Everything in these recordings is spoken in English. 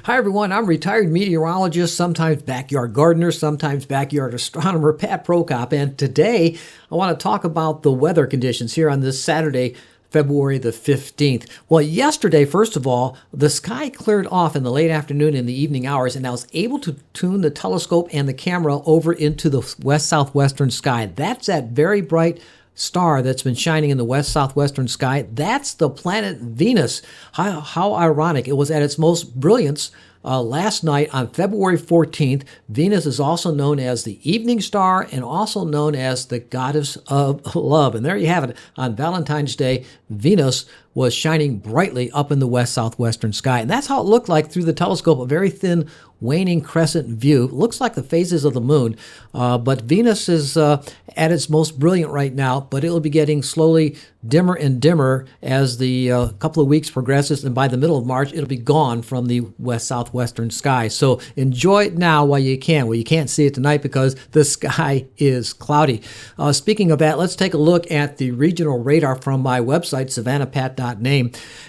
Hi, everyone. I'm retired meteorologist, sometimes backyard gardener, sometimes backyard astronomer, Pat Prokop. And today I want to talk about the weather conditions here on this Saturday, February the 15th. Well, yesterday, first of all, the sky cleared off in the late afternoon and the evening hours, and I was able to tune the telescope and the camera over into the west-southwestern sky. That's that very bright star that's been shining in the west-southwestern sky. That's the planet Venus. How ironic. It was at its most brilliance last night on February 14th. Venus is also known as the evening star and also known as the goddess of love. And there you have it. On Valentine's Day, Venus was shining brightly up in the west-southwestern sky. And that's how it looked like through the telescope, a very thin waning crescent view. It looks like the phases of the moon, but Venus is at its most brilliant right now, but it will be getting slowly dimmer and dimmer as the couple of weeks progresses, and by the middle of March, it'll be gone from the west-southwestern sky. So enjoy it now while you can. Well, you can't see it tonight because the sky is cloudy. Speaking of that, let's take a look at the regional radar from my website, savannahpat.name.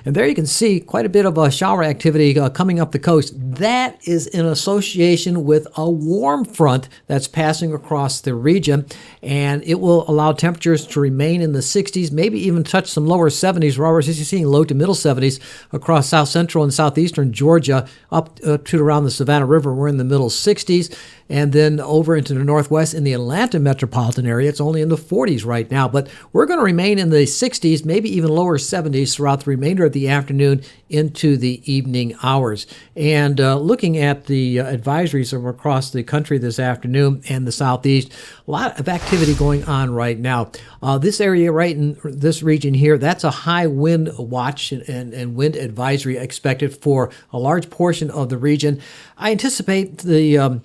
And there you can see quite a bit of shower activity coming up the coast. That is in association with a warm front that's passing across the region, and it will allow temperatures to remain in the 60s, maybe even touch some lower 70s. We're already seeing low to middle 70s across south central and southeastern Georgia up to around the Savannah River. We're in the middle 60s. And then over into the northwest in the Atlanta metropolitan area, it's only in the 40s right now. But we're going to remain in the 60s, maybe even lower 70s throughout the remainder of the afternoon into the evening hours. And looking at the advisories from across the country this afternoon and the southeast, a lot of activity going on right now. This area right in this region here, that's a high wind watch and wind advisory expected for a large portion of the region. I anticipate the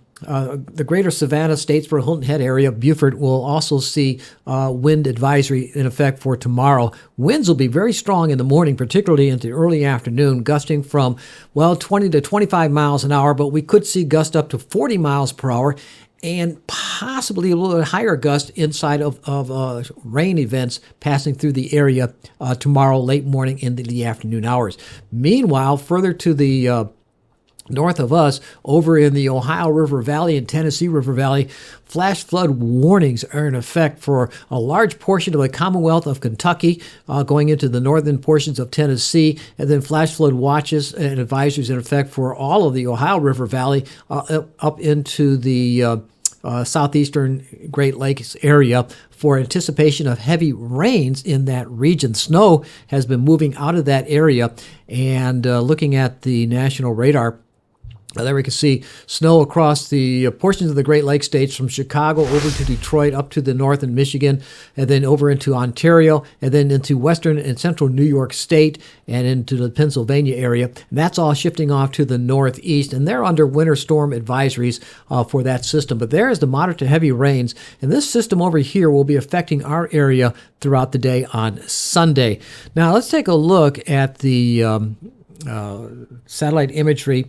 greater Savannah, Statesboro, Hilton Head area, Beaufort will also see wind advisory in effect for tomorrow. Winds will be very strong in the morning, particularly into early afternoon, gusting from, 20 to 25 miles an hour, but we could see gusts up to 40 miles per hour and possibly a little bit higher gust inside of rain events passing through the area tomorrow late morning into the afternoon hours. Meanwhile, further to the north of us, over in the Ohio River Valley and Tennessee River Valley, flash flood warnings are in effect for a large portion of the Commonwealth of Kentucky, going into the northern portions of Tennessee, and then flash flood watches and advisories in effect for all of the Ohio River Valley up into the southeastern Great Lakes area for anticipation of heavy rains in that region. Snow has been moving out of that area, and looking at the national radar, there we can see snow across the portions of the Great Lakes states from Chicago over to Detroit, up to the north in Michigan, and then over into Ontario, and then into western and central New York State, and into the Pennsylvania area. And that's all shifting off to the northeast, and they're under winter storm advisories for that system. But there is the moderate to heavy rains, and this system over here will be affecting our area throughout the day on Sunday. Now, let's take a look at the satellite imagery.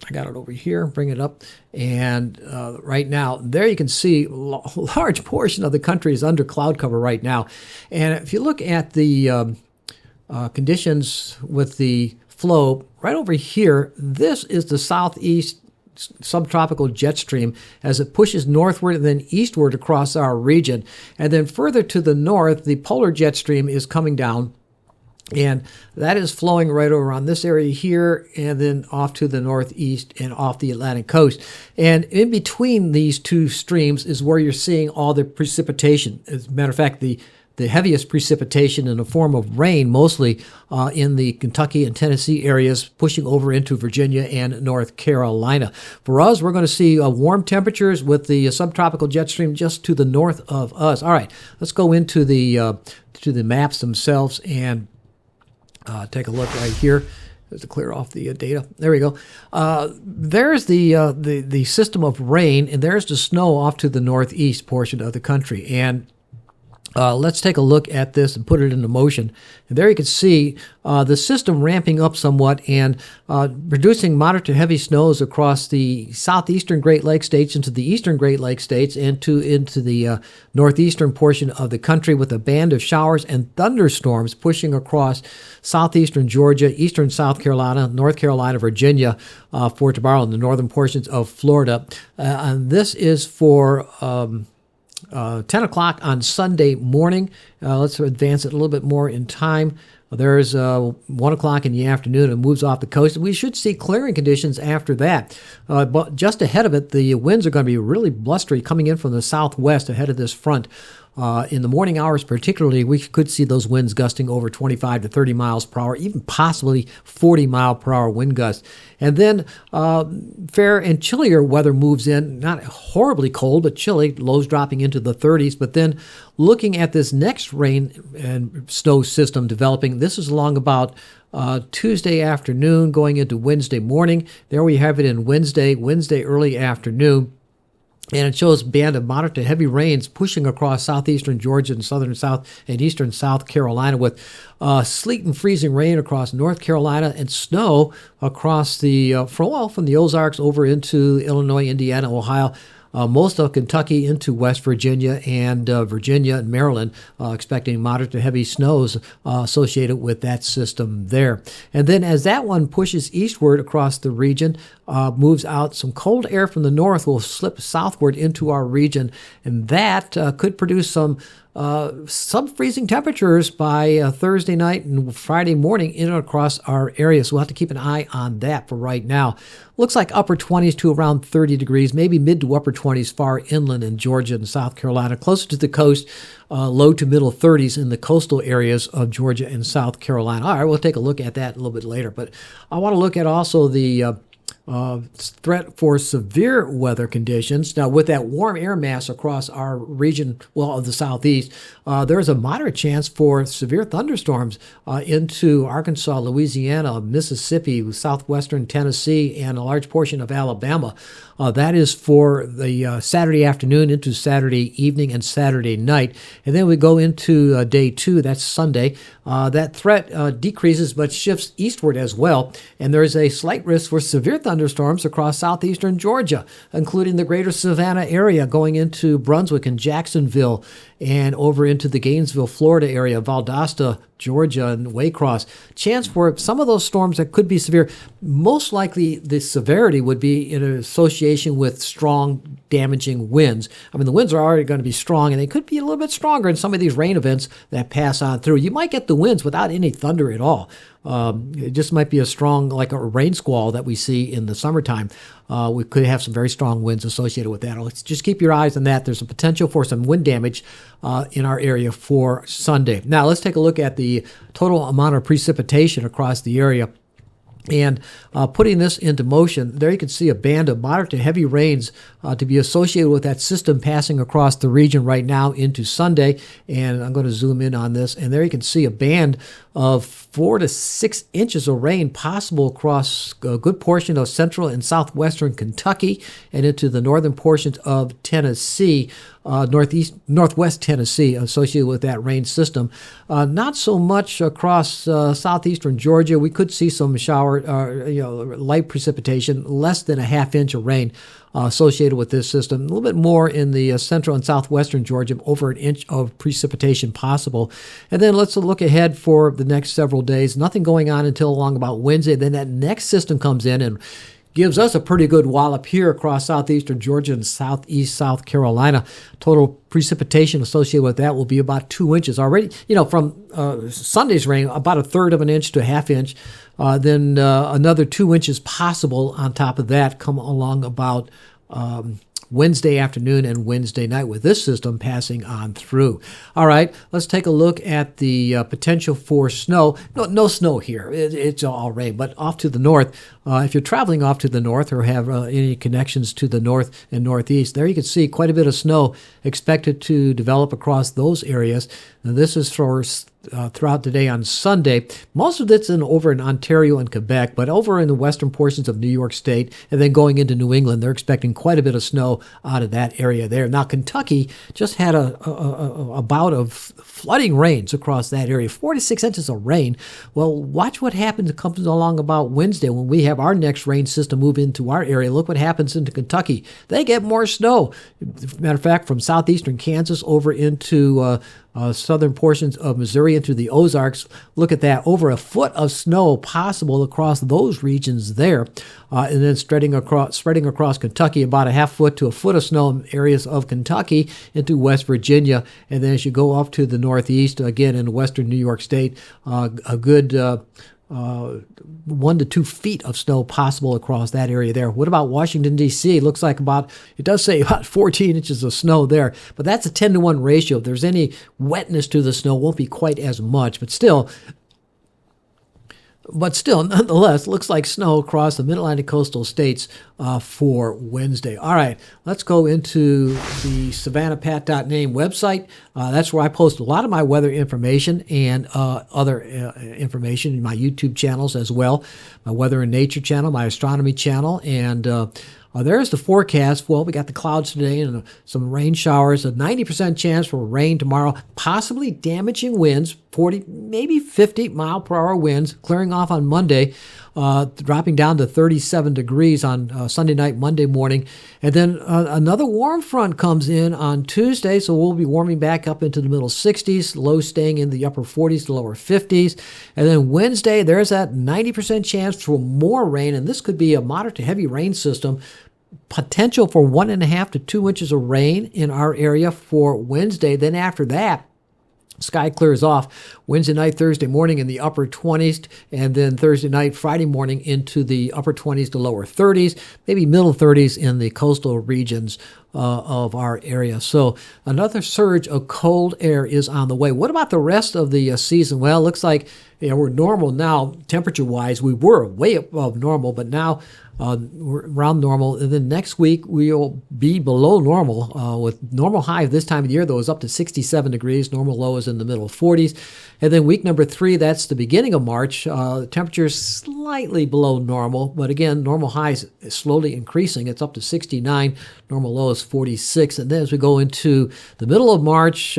I got it over here, bring it up, and right now, there you can see a large portion of the country is under cloud cover right now. And if you look at the conditions with the flow, right over here, this is the southeast subtropical jet stream as it pushes northward and then eastward across our region. And then further to the north, the polar jet stream is coming down, and that is flowing right over on this area here and then off to the northeast and off the Atlantic coast. And in between these two streams is where you're seeing all the precipitation. As a matter of fact, the heaviest precipitation in the form of rain, mostly in the Kentucky and Tennessee areas, pushing over into Virginia and North Carolina. For us, we're going to see warm temperatures with the subtropical jet stream just to the north of us. All right, let's go into the maps themselves and take a look right here. Just to clear off the data. There we go. There's the system of rain, and there's the snow off to the northeast portion of the country. And Let's take a look at this and put it into motion. And there you can see the system ramping up somewhat and producing moderate to heavy snows across the southeastern Great Lakes states, into the eastern Great Lakes states, and into the northeastern portion of the country, with a band of showers and thunderstorms pushing across southeastern Georgia, eastern South Carolina, North Carolina, Virginia, for tomorrow, in the northern portions of Florida. And this is for 10 o'clock on Sunday morning. Let's advance it a little bit more in time. There's 1 o'clock in the afternoon. It moves off the coast. We should see clearing conditions after that. But just ahead of it, the winds are going to be really blustery, coming in from the southwest ahead of this front. In the morning hours particularly, we could see those winds gusting over 25 to 30 miles per hour, even possibly 40 mile per hour wind gusts. And then fair and chillier weather moves in, not horribly cold, but chilly, lows dropping into the 30s. But then looking at this next rain and snow system developing, this is along about Tuesday afternoon going into Wednesday morning. There we have it in Wednesday early afternoon. And it shows a band of moderate to heavy rains pushing across southeastern Georgia and southern South and eastern South Carolina, with sleet and freezing rain across North Carolina and snow across from the Ozarks over into Illinois, Indiana, Ohio, most of Kentucky into West Virginia, and Virginia and Maryland, expecting moderate to heavy snows associated with that system there. And then as that one pushes eastward across the region, moves out, some cold air from the north will slip southward into our region, and that could produce some sub-freezing temperatures by Thursday night and Friday morning in and across our area. So we'll have to keep an eye on that for right now. Looks like upper 20s to around 30 degrees, maybe mid to upper 20s far inland in Georgia and South Carolina. Closer to the coast, low to middle 30s in the coastal areas of Georgia and South Carolina. All right, we'll take a look at that a little bit later. But I want to look at also the threat for severe weather conditions. Now, with that warm air mass across our region, of the southeast, there is a moderate chance for severe thunderstorms into Arkansas, Louisiana, Mississippi, southwestern Tennessee, and a large portion of Alabama. That is for the Saturday afternoon into Saturday evening and Saturday night. And then we go into day 2, that's Sunday. That threat decreases but shifts eastward as well. And there is a slight risk for severe thunderstorms across southeastern Georgia, including the greater Savannah area, going into Brunswick and Jacksonville, and over into the Gainesville, Florida area, Valdosta, Georgia, and Waycross. Chance for some of those storms that could be severe. Most likely the severity would be in association with strong, damaging winds. I mean, the winds are already going to be strong, and they could be a little bit stronger in some of these rain events that pass on through. You might get the winds without any thunder at all. It just might be a strong, like a rain squall that we see in the summertime. We could have some very strong winds associated with that. Let's just keep your eyes on that. There's a potential for some wind damage in our area for Sunday. Now, let's take a look at the total amount of precipitation across the area. And putting this into motion, there you can see a band of moderate to heavy rains to be associated with that system passing across the region right now into Sunday. And I'm going to zoom in on this. And there you can see a band of 4 to 6 inches of rain possible across a good portion of central and southwestern Kentucky and into the northern portions of Tennessee. Northwest Tennessee associated with that rain system. Not so much across southeastern Georgia. We could see some light precipitation, less than a half inch of rain associated with this system. A little bit more in the central and southwestern Georgia, over an inch of precipitation possible. And then let's look ahead for the next several days. Nothing going on until along about Wednesday. Then that next system comes in and gives us a pretty good wallop here across southeastern Georgia and southeast South Carolina. Total precipitation associated with that will be about 2 inches already. From Sunday's rain, about 1/3 of an inch to a half inch. Then another 2 inches possible on top of that come along about Wednesday afternoon and Wednesday night, with this system passing on through. All right, let's take a look at the potential for snow. No snow here. It's all rain, but off to the north. If you're traveling off to the north or have any connections to the north and northeast, there you can see quite a bit of snow expected to develop across those areas. Now, this is for throughout today on Sunday. Most of it's over in Ontario and Quebec, but over in the western portions of New York State and then going into New England, they're expecting quite a bit of snow out of that area there. Now, Kentucky just had a bout of flooding rains across that area, 4 to 6 inches of rain. Well, watch what happens comes along about Wednesday when we have our next rain system move into our area. Look what happens into Kentucky. They get more snow. Matter of fact, from southeastern Kansas over into southern portions of Missouri into the Ozarks. Look at that. Over a foot of snow possible across those regions there. And then spreading across Kentucky, about a half foot to a foot of snow in areas of Kentucky into West Virginia. And then as you go up to the northeast, again in western New York State, a good 1 to 2 feet of snow possible across that area there. What about Washington, D.C.? Looks like it does say about 14 inches of snow there, but that's a 10-to-1 ratio. If there's any wetness to the snow, it won't be quite as much, but still, nonetheless, looks like snow across the Mid-Atlantic coastal states for Wednesday. All right, let's go into the SavannahPat.name website. That's where I post a lot of my weather information and other information in my YouTube channels as well. My Weather and Nature channel, my Astronomy channel, and there's the forecast. Well, we got the clouds today and some rain showers, a 90% chance for rain tomorrow, possibly damaging winds, 40, maybe 50 mile per hour winds, clearing off on Monday, dropping down to 37 degrees on Sunday night, Monday morning. And then another warm front comes in on Tuesday, so we'll be warming back up into the middle 60s, low staying in the upper 40s to lower 50s. And then Wednesday, there's that 90% chance for more rain, and this could be a moderate to heavy rain system. Potential for 1.5 to 2 inches of rain in our area for Wednesday. Then after that, sky clears off Wednesday night, Thursday morning in the upper 20s, and then Thursday night, Friday morning into the upper 20s to lower 30s, maybe middle 30s in the coastal regions of our area. So another surge of cold air is on the way. What about the rest of the season? Well, it looks like we're normal now, temperature-wise. We were way above normal, but now we're around normal. And then next week, we'll be below normal with normal high this time of the year, though, is up to 67 degrees. Normal low is in the middle 40s. And then week number 3, that's the beginning of March. Temperature is slightly below normal, but again, normal high is slowly increasing. It's up to 69. Normal low is 46. And then as we go into the middle of March,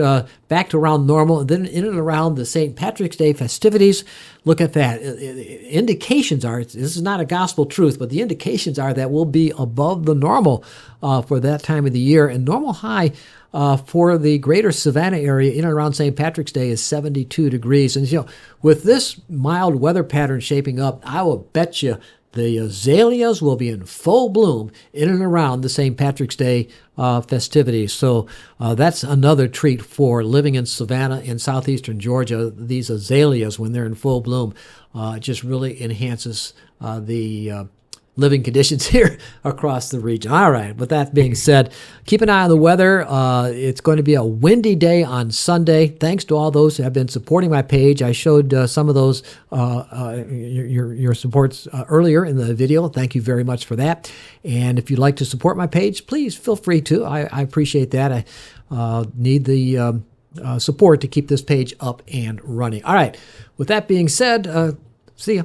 back to around normal, and then in and around the St. Patrick's Day festivities, look at that. Indications are, this is not a gospel truth, but the indications are that we'll be above the normal for that time of the year. And normal high for the greater Savannah area in and around St. Patrick's Day is 72 degrees. And with this mild weather pattern shaping up, I will bet you the azaleas will be in full bloom in and around the St. Patrick's Day festivities. So that's another treat for living in Savannah in southeastern Georgia. These azaleas, when they're in full bloom, just really enhances the living conditions here across the region. All right, with that being said, keep an eye on the weather. It's going to be a windy day on Sunday. Thanks to all those who have been supporting my page. I showed some of those, your supports earlier in the video. Thank you very much for that. And if you'd like to support my page, please feel free to. I appreciate that. I need the support to keep this page up and running. All right, with that being said, see ya.